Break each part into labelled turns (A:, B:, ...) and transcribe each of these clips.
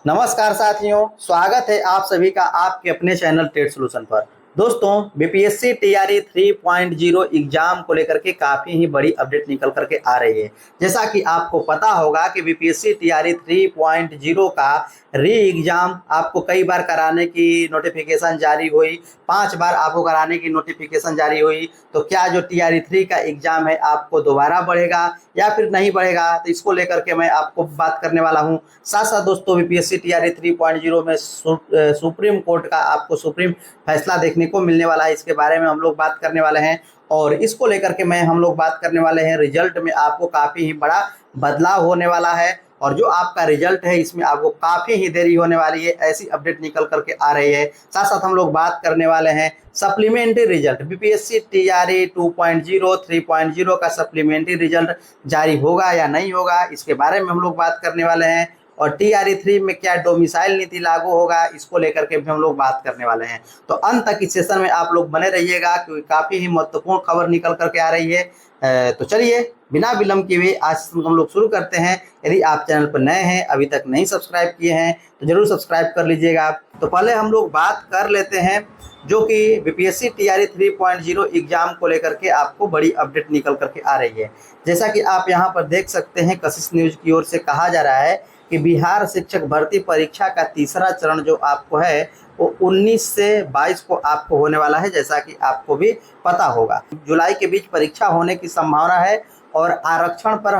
A: नमस्कार साथियों, स्वागत है आप सभी का आपके अपने चैनल ट्रेड सॉल्यूशन पर। दोस्तों, बीपीएससी टीआरई 3.0 एग्जाम को लेकर के काफ़ी ही बड़ी अपडेट निकल करके आ रही है। जैसा कि आपको पता होगा कि बीपीएससी टीआरई 3.0 का री एग्जाम आपको कई बार कराने की नोटिफिकेशन जारी हुई, 5 बार आपको कराने की नोटिफिकेशन जारी हुई। तो क्या जो टीआरई 3 का एग्जाम है आपको दोबारा बढ़ेगा या फिर नहीं बढ़ेगा, तो इसको लेकर के मैं आपको बात करने वाला हूँ। साथ साथ दोस्तों, बीपीएससी टीआरई 3.0 में सुप्रीम कोर्ट का आपको सुप्रीम फैसला देखने को मिलने वाला है। इसके बारे में हम लोग बात करने वाले हैं और इसको लेकर के हम लोग बात करने वाले हैं। रिजल्ट में आपको काफ़ी ही बड़ा बदलाव होने वाला है और जो आपका रिजल्ट है इसमें आपको काफ़ी ही देरी होने वाली है, ऐसी अपडेट निकल करके आ रही है। साथ साथ हम लोग बात करने वाले हैं सप्लीमेंट्री रिजल्ट। बीपीएससी टीआरई 2.0 3.0 का सप्लीमेंट्री रिजल्ट जारी होगा या नहीं होगा, इसके बारे में हम लोग बात करने वाले हैं। और टीआरई 3 में क्या डोमिसाइल नीति लागू होगा, इसको लेकर के भी हम लोग बात करने वाले हैं। तो अंत तक इस सेशन में आप लोग बने रहिएगा क्योंकि काफ़ी ही महत्वपूर्ण खबर निकल करके आ रही है। तो चलिए बिना विलंब किए हुए आज हम लोग शुरू करते हैं। यदि आप चैनल पर नए हैं, अभी तक नहीं सब्सक्राइब किए हैं, तो जरूर सब्सक्राइब कर लीजिएगा। तो पहले हम लोग बात कर लेते हैं जो कि बीपीएससी टीआरई 3.0 एग्जाम को लेकर के आपको बड़ी अपडेट निकल करके आ रही है। जैसा कि आप यहाँ पर देख सकते हैं, कशिश न्यूज की ओर से कहा जा रहा है कि बिहार शिक्षक भर्ती परीक्षा का तीसरा चरण जो आपको है वो 19 से 22 को आपको होने वाला है। जैसा कि आपको भी पता होगा, जुलाई के बीच परीक्षा होने की संभावना है और आरक्षण पर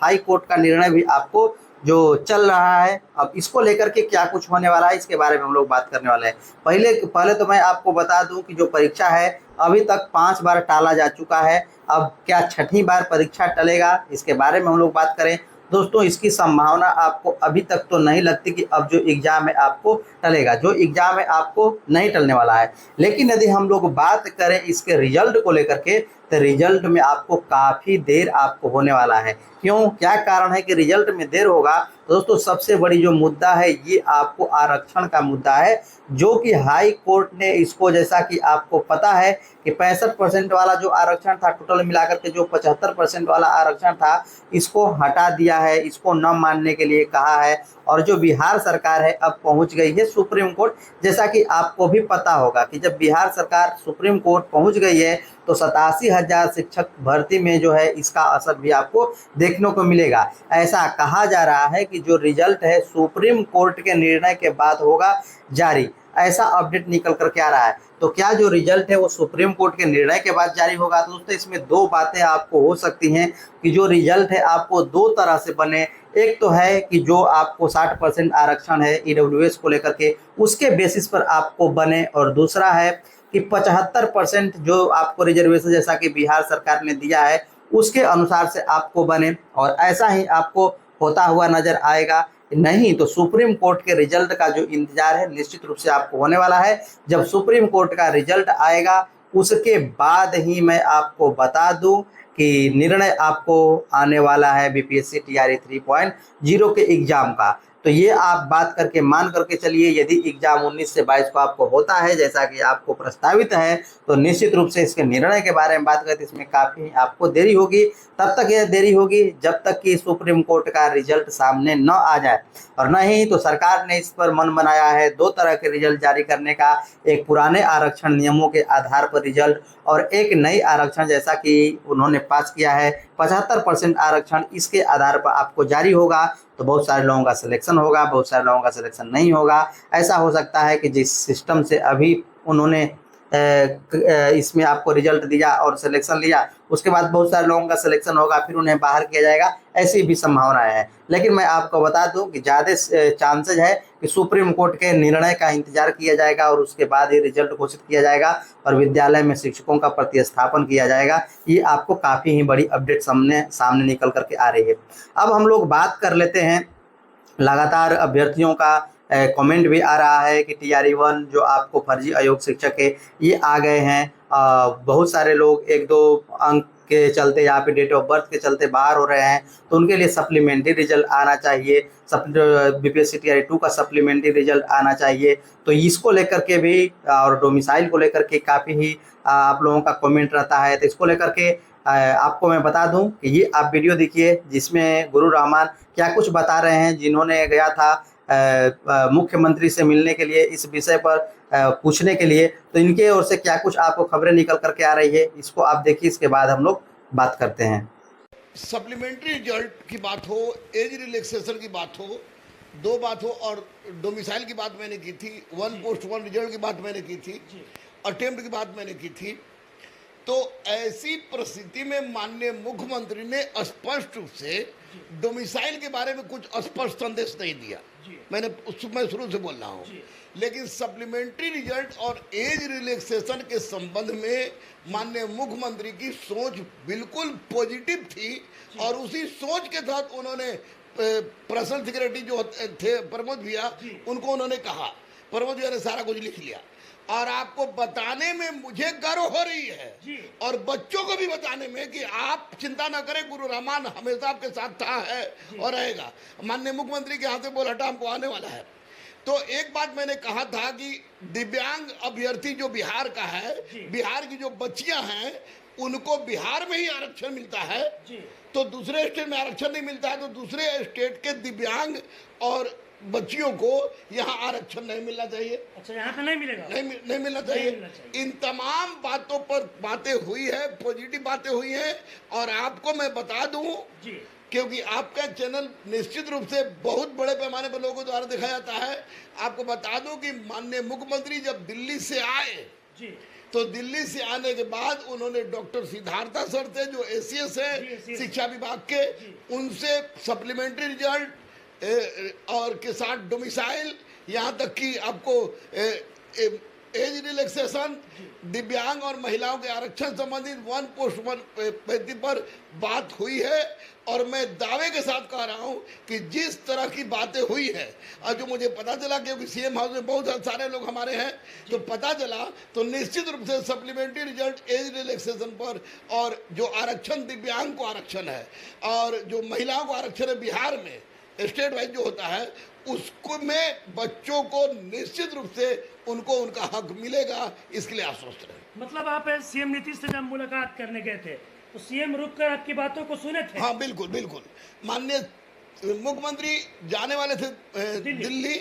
A: हाई कोर्ट का निर्णय भी आपको जो चल रहा है। अब इसको लेकर के क्या कुछ होने वाला है, इसके बारे में हम लोग बात करने वाले हैं। पहले तो मैं आपको बता दूं कि जो परीक्षा है अभी तक 5 बार टाला जा चुका है। अब क्या छठी बार परीक्षा टलेगा, इसके बारे में हम लोग बात करें। दोस्तों, इसकी संभावना आपको अभी तक तो नहीं लगती कि अब जो एग्ज़ाम है आपको टलेगा। जो एग्ज़ाम है आपको नहीं टलने वाला है। लेकिन यदि हम लोग बात करें इसके रिजल्ट को लेकर के, तो रिजल्ट में आपको काफ़ी देर आपको होने वाला है। क्यों, क्या कारण है कि रिजल्ट में देर होगा? तो दोस्तों, सबसे बड़ी जो मुद्दा है ये आपको आरक्षण का मुद्दा है, जो कि हाई कोर्ट ने इसको, जैसा कि आपको पता है कि 65% वाला जो आरक्षण था, टोटल मिलाकर के जो 75% वाला आरक्षण था, इसको हटा दिया है, इसको न मानने के लिए कहा है। और जो बिहार सरकार है अब पहुंच गई है सुप्रीम कोर्ट। जैसा कि आपको भी पता होगा कि जब बिहार सरकार सुप्रीम कोर्ट पहुंच गई है तो 87,000 शिक्षक भर्ती में जो है इसका असर भी आपको देखने को मिलेगा। ऐसा कहा जा रहा है कि जो रिजल्ट है सुप्रीम कोर्ट के निर्णय के बाद होगा जारी, ऐसा अपडेट निकल करके आ रहा है। तो क्या जो रिजल्ट है वो सुप्रीम कोर्ट के निर्णय के बाद जारी होगा? तो दोस्तों, इसमें दो बातें आपको हो सकती हैं कि जो रिजल्ट है आपको दो तरह से बने। एक तो है कि जो आपको 60% आरक्षण है ईडब्ल्यूएस को लेकर के, उसके बेसिस पर आपको बने, और दूसरा है कि 75% जो आपको रिजर्वेशन जैसा कि बिहार सरकार ने दिया है उसके अनुसार से आपको बने। और ऐसा ही आपको होता हुआ नजर आएगा। नहीं तो सुप्रीम कोर्ट के रिजल्ट का जो इंतजार है निश्चित रूप से आपको होने वाला है। जब सुप्रीम कोर्ट का रिजल्ट आएगा उसके बाद ही मैं आपको बता दूं कि निर्णय आपको आने वाला है बीपीएससी टीआरई 3.0 के एग्जाम का। तो ये आप बात करके मान करके चलिए, यदि एग्जाम 19 से 22 को आपको होता है जैसा कि आपको प्रस्तावित है, तो निश्चित रूप से इसके निर्णय के बारे में बात करते इसमें काफ़ी आपको देरी होगी। तब तक यह देरी होगी जब तक कि सुप्रीम कोर्ट का रिजल्ट सामने न आ जाए। और नहीं तो सरकार ने इस पर मन बनाया है दो तरह के रिजल्ट जारी करने का, एक पुराने आरक्षण नियमों के आधार पर रिजल्ट और एक नई आरक्षण जैसा कि उन्होंने पास किया है 75% आरक्षण, इसके आधार पर आपको जारी होगा। तो बहुत सारे लोगों का सिलेक्शन होगा, बहुत सारे लोगों का सिलेक्शन नहीं होगा। ऐसा हो सकता है कि जिस सिस्टम से अभी उन्होंने इसमें आपको रिजल्ट दिया और सिलेक्शन लिया, उसके बाद बहुत सारे लोगों का सिलेक्शन होगा, फिर उन्हें बाहर किया जाएगा, ऐसी भी संभावनाएं हैं। लेकिन मैं आपको बता दूं कि ज़्यादा चांसेज है कि सुप्रीम कोर्ट के निर्णय का इंतजार किया जाएगा और उसके बाद ही रिजल्ट घोषित किया जाएगा और विद्यालय में शिक्षकों का प्रतिस्थापन किया जाएगा। ये आपको काफ़ी ही बड़ी अपडेट सामने निकल करके आ रही है। अब हम लोग बात कर लेते हैं, लगातार अभ्यर्थियों का कमेंट भी आ रहा है कि टीआरई 1 जो आपको फर्जी अयोग्य शिक्षक है ये आ गए हैं। बहुत सारे लोग एक दो अंक के चलते यहाँ पे डेट ऑफ बर्थ के चलते बाहर हो रहे हैं, तो उनके लिए सप्लीमेंट्री रिजल्ट आना चाहिए। बीपीएससी टीआरई 2 का सप्लीमेंट्री रिजल्ट आना चाहिए। तो इसको लेकर के भी और डोमिसाइल को लेकर के काफ़ी ही आप लोगों का कमेंट रहता है। तो इसको लेकर के आपको मैं बता दूं कि ये आप वीडियो देखिए जिसमें गुरु रहमान क्या कुछ बता रहे हैं। जिन्होंने गया था मुख्यमंत्री से मिलने के लिए, इस विषय पर पूछने के लिए, तो इनके ओर से क्या कुछ आपको खबरें निकल करके आ रही है, इसको आप देखिए, इसके बाद हम लोग बात करते हैं।
B: सप्लीमेंट्री रिजल्ट की बात हो, एज रिलैक्सेशन की बात हो, दो बात हो, और डोमिसाइल की बात मैंने की थी, वन पोस्ट वन रिजल्ट की बात मैंने की थी, अटेम्प्ट की बात मैंने की थी। तो ऐसी परिस्थिति में माननीय मुख्यमंत्री ने स्पष्ट रूप से डोमिसाइल के बारे में कुछ स्पष्ट संदेश नहीं दिया। मैं शुरू से बोल रहा हूँ, लेकिन सप्लीमेंट्री रिजल्ट और एज रिलैक्सेशन के संबंध में माननीय मुख्यमंत्री की सोच बिल्कुल पॉजिटिव थी, और उसी सोच के साथ उन्होंने पर्सनल सेक्रेटरी जो थे प्रमोद भैया, उनको उन्होंने कहा, प्रमोद भैया ने सारा कुछ लिख लिया, और आपको बताने में मुझे गर्व हो रही है, और बच्चों को भी बताने में कि आप चिंता न करें, गुरु रहमान हमेशा आपके साथ था, है और रहेगा। माननीय मुख्यमंत्री के हाथ से बोल हटा हमको आने वाला है। तो एक बात मैंने कहा था कि दिव्यांग अभ्यर्थी जो बिहार का है, बिहार की जो बच्चियां हैं, उनको बिहार में ही आरक्षण मिलता है, तो दूसरे स्टेट में आरक्षण नहीं मिलता है, तो दूसरे स्टेट के दिव्यांग और बच्चियों को यहाँ आरक्षण नहीं मिलना चाहिए।
C: अच्छा, यहाँ पे नहीं मिलेगा?
B: नहीं मिलना चाहिए। इन तमाम बातों पर बातें हुई है, पॉजिटिव बातें हुई हैं, और आपको मैं बता दूं, क्योंकि आपका चैनल निश्चित रूप से बहुत बड़े पैमाने पर लोगों द्वारा देखा जाता है, आपको बता दूं कि माननीय मुख्यमंत्री जब दिल्ली से आए, तो दिल्ली से आने के बाद उन्होंने डॉक्टर सिद्धार्था सर थे, जो एसीएस है शिक्षा विभाग के, उनसे सप्लीमेंट्री रिजल्ट और के साथ डोमिसाइल, यहाँ तक कि आपको एज रिलैक्सेशन, दिव्यांग और महिलाओं के आरक्षण संबंधित वन पोस्ट वन पद्धति पर बात हुई है। और मैं दावे के साथ कह रहा हूं कि जिस तरह की बातें हुई है, और जो मुझे पता चला, क्योंकि सीएम हाउस में बहुत सारे लोग हमारे हैं, तो पता चला, तो निश्चित रूप से सप्लीमेंट्री रिजल्ट एज रिलैक्सेशन पर, और जो आरक्षण दिव्यांग को आरक्षण है और जो महिलाओं को आरक्षण है बिहार में स्टेट वाइज जो होता है, उसको में बच्चों को निश्चित रूप से उनको उनका हक मिलेगा, इसके लिए आश्वस्त रहे।
C: मतलब आप सीएम नीतीश से जब मुलाकात करने गए थे, तो सीएम रुक कर आपकी बातों को सुने थे?
B: हाँ, बिल्कुल बिल्कुल। माननीय मुख्यमंत्री जाने वाले थे दिल्ली,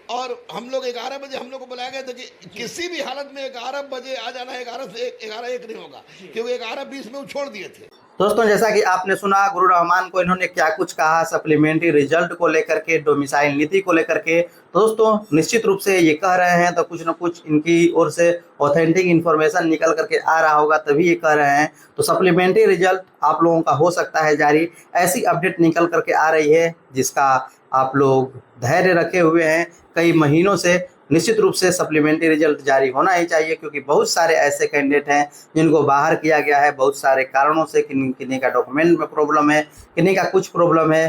B: और हम लोग 11 बजे हम लोग को बुलाया गया था कि किसी भी हालत में 11 बजे आ जाना, 11 से 11:01 नहीं होगा, क्योंकि 11:20 में वो छोड़ दिए थे।
A: दोस्तों, जैसा कि आपने सुना गुरु रहमान को इन्होंने क्या कुछ कहा सप्लीमेंट्री रिजल्ट को लेकर के, डोमिसाइल नीति को लेकर के। तो दोस्तों, निश्चित रूप से ये कह रहे हैं तो कुछ ना कुछ इनकी ओर से ऑथेंटिक इन्फॉर्मेशन निकल करके आ रहा होगा, तभी ये कह रहे हैं। तो सप्लीमेंट्री रिजल्ट आप लोगों का हो सकता है जारी, ऐसी अपडेट निकल करके आ रही है जिसका आप लोग धैर्य रखे हुए हैं कई महीनों से। निश्चित रूप से सप्लीमेंट्री रिजल्ट जारी होना ही चाहिए, क्योंकि बहुत सारे ऐसे कैंडिडेट हैं जिनको बाहर किया गया है बहुत सारे कारणों से, किन्हीं का डॉक्यूमेंट में प्रॉब्लम है, किन्हीं का कुछ प्रॉब्लम है।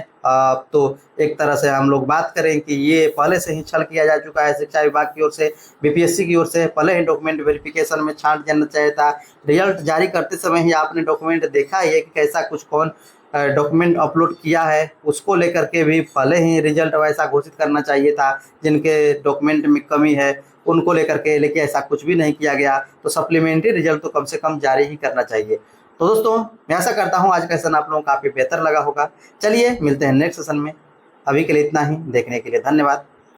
A: तो एक तरह से हम लोग बात करें कि ये पहले से ही छल किया जा चुका है शिक्षा विभाग की ओर से, बीपीएससी की ओर से। पहले ही डॉक्यूमेंट वेरिफिकेशन में छांट जाना चाहिए था। रिजल्ट जारी करते समय ही आपने डॉक्यूमेंट देखा है कि कैसा कुछ कौन डॉक्यूमेंट अपलोड किया है, उसको लेकर के भी पहले ही रिजल्ट वैसा घोषित करना चाहिए था। जिनके डॉक्यूमेंट में कमी है उनको लेकर के, लेकिन ऐसा कुछ भी नहीं किया गया। तो सप्लीमेंट्री रिजल्ट तो कम से कम जारी ही करना चाहिए। तो दोस्तों, मैं ऐसा करता हूं आज का सेशन आप लोगों को काफ़ी बेहतर लगा होगा। चलिए मिलते हैं नेक्स्ट सेशन में। अभी के लिए इतना ही। देखने के लिए धन्यवाद।